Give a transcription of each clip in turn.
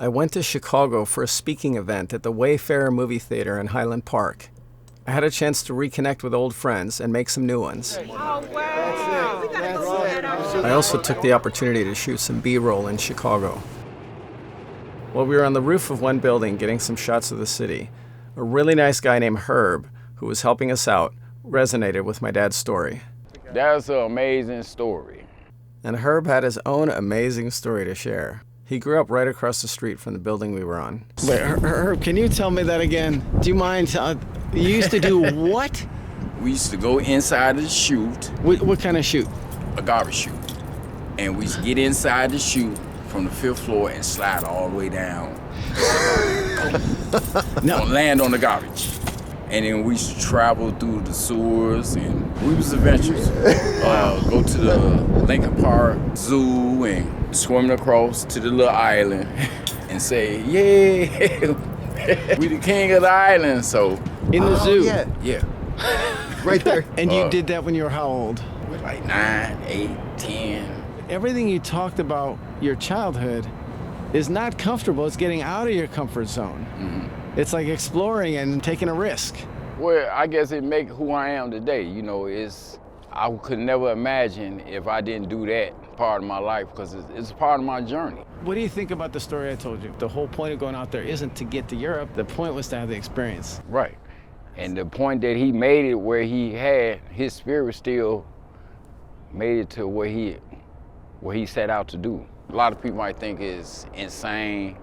I went to Chicago for a speaking event at the Wayfarer movie theater in Highland Park. I had a chance to reconnect with old friends and make some new ones. Oh, wow. I also took the opportunity to shoot some B-roll in Chicago. While we were on the roof of one building getting some shots of the city, a really nice guy named Herb, who was helping us out, resonated with my dad's story. That's an amazing story. And Herb had his own amazing story to share. He grew up right across the street from the building we were on. Wait, Herb, can you tell me that again? Do you mind? You used to do what? We used to go inside the chute. What kind of chute? A garbage chute. And we used to get inside the chute from the 5th floor and slide all the way down. No. Land on the garbage. And then we used to travel through the sewers, and we was adventurous. Go to the Lincoln Park Zoo and swim across to the little island and say, yeah, we the king of the island, so. In the zoo? Yeah. Right there. And you did that when you were how old? Like 9, 8, 10. Everything you talked about your childhood is not comfortable. It's getting out of your comfort zone. Mm-hmm. It's like exploring and taking a risk. Well, I guess it make who I am today. You know, I could never imagine if I didn't do that part of my life, because it's part of my journey. What do you think about the story I told you? The whole point of going out there isn't to get to Europe. The point was to have the experience. Right. And the point that he made it where he had, his spirit still made it to what he set out to do. A lot of people might think it's insane.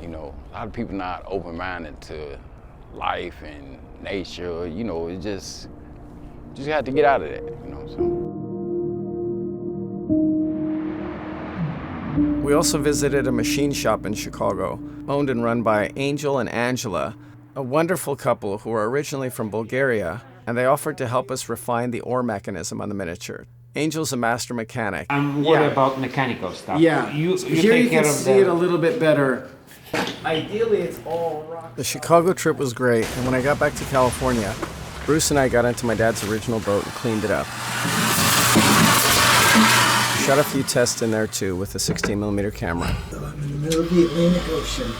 You know, a lot of people not open-minded to life and nature. You know, it just have to get out of that, you know, so. We also visited a machine shop in Chicago, owned and run by Angel and Angela, a wonderful couple who were originally from Bulgaria, and they offered to help us refine the ore mechanism on the miniature. Angel's a master mechanic. I'm worried about mechanical stuff. Yeah, you here take you care can of see the... it a little bit better. Ideally, it's all rock. The Chicago trip was great, and when I got back to California, Bruce and I got into my dad's original boat and cleaned it up. Shot a few tests in there too with a 16mm camera. I'm in the middle of the Atlantic Ocean.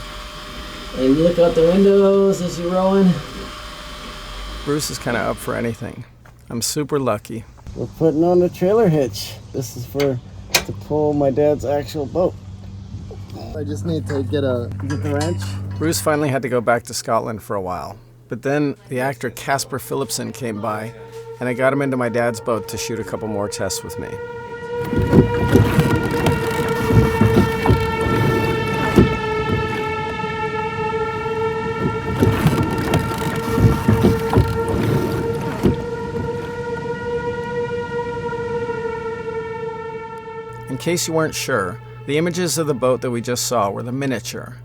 And you look out the windows as you're rowing. Bruce is kind of up for anything. I'm super lucky. We're putting on the trailer hitch. This is to pull my dad's actual boat. I just need to get the wrench. Bruce finally had to go back to Scotland for a while. But then the actor Casper Philipson came by, and I got him into my dad's boat to shoot a couple more tests with me. In case you weren't sure, the images of the boat that we just saw were the miniature.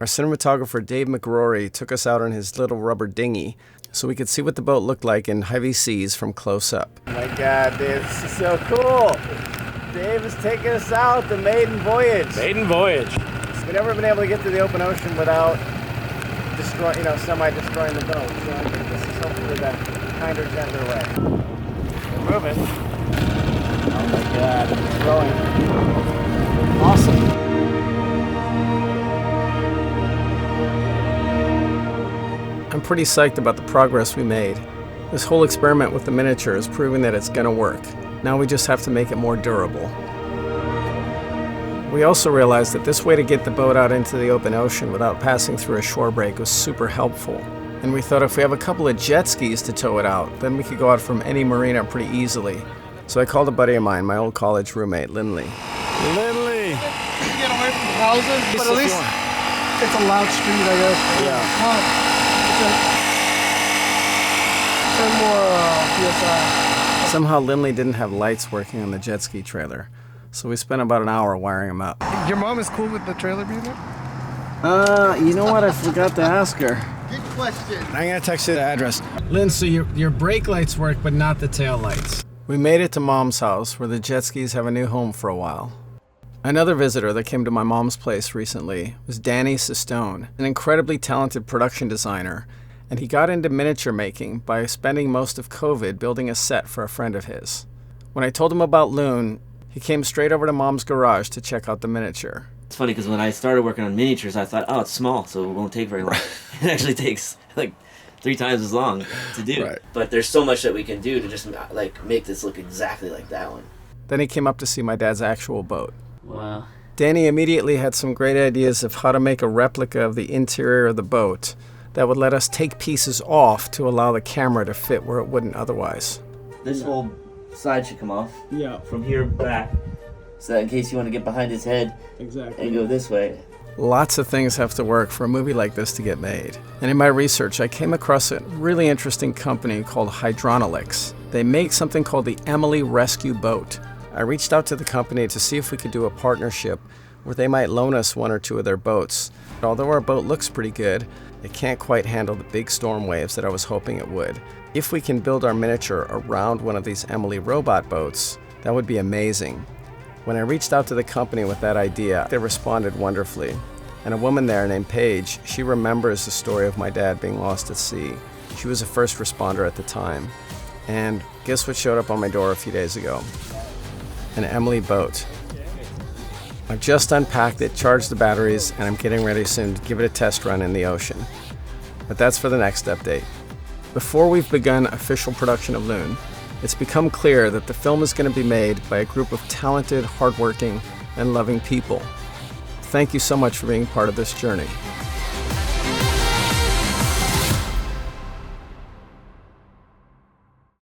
Our cinematographer Dave McRory took us out on his little rubber dinghy so we could see what the boat looked like in heavy seas from close up. Oh my God, Dave, this is so cool. Dave is taking us out, the maiden voyage. Maiden voyage. We've never been able to get to the open ocean without semi-destroying the boat. So I think this is hopefully the kinder, gentler way. We're moving. Oh my God, it's growing. Awesome. I'm pretty psyched about the progress we made. This whole experiment with the miniature is proving that it's gonna work. Now we just have to make it more durable. We also realized that this way to get the boat out into the open ocean without passing through a shore break was super helpful. And we thought if we have a couple of jet skis to tow it out, then we could go out from any marina pretty easily. So I called a buddy of mine, my old college roommate, Lindley. Lindley! Get away from the houses, but at least it's a loud street, I guess. Yeah. It's 10 more PSI. Somehow Lindley didn't have lights working on the jet ski trailer, so we spent about an hour wiring them up. Your mom is cool with the trailer being there? You know what? I forgot to ask her. Good question. I'm gonna text you the address. Lynn, so your brake lights work, but not the tail lights. We made it to Mom's house, where the jet skis have a new home for a while. Another visitor that came to my mom's place recently was Danny Sistone, an incredibly talented production designer, and he got into miniature making by spending most of COVID building a set for a friend of his. When I told him about Loon, he came straight over to Mom's garage to check out the miniature. It's funny because when I started working on miniatures, I thought, oh, it's small, so it won't take very long. It actually takes like 3 times as long to do. Right. But there's so much that we can do to just like make this look exactly like that one. Then he came up to see my dad's actual boat. Wow. Danny immediately had some great ideas of how to make a replica of the interior of the boat that would let us take pieces off to allow the camera to fit where it wouldn't otherwise. This whole side should come off. Yeah, From here back. So that in case you want to get behind his head exactly. and go this way. Lots of things have to work for a movie like this to get made. And in my research, I came across a really interesting company called Hydronolix. They make something called the Emily Rescue Boat. I reached out to the company to see if we could do a partnership where they might loan us 1 or 2 of their boats. Although our boat looks pretty good, it can't quite handle the big storm waves that I was hoping it would. If we can build our miniature around one of these Emily robot boats, that would be amazing. When I reached out to the company with that idea, they responded wonderfully. And a woman there named Paige, she remembers the story of my dad being lost at sea. She was a first responder at the time. And guess what showed up on my door a few days ago? An Emily boat. I've just unpacked it, charged the batteries, and I'm getting ready soon to give it a test run in the ocean. But that's for the next update. Before we've begun official production of Loon, it's become clear that the film is going to be made by a group of talented, hardworking, and loving people. Thank you so much for being part of this journey.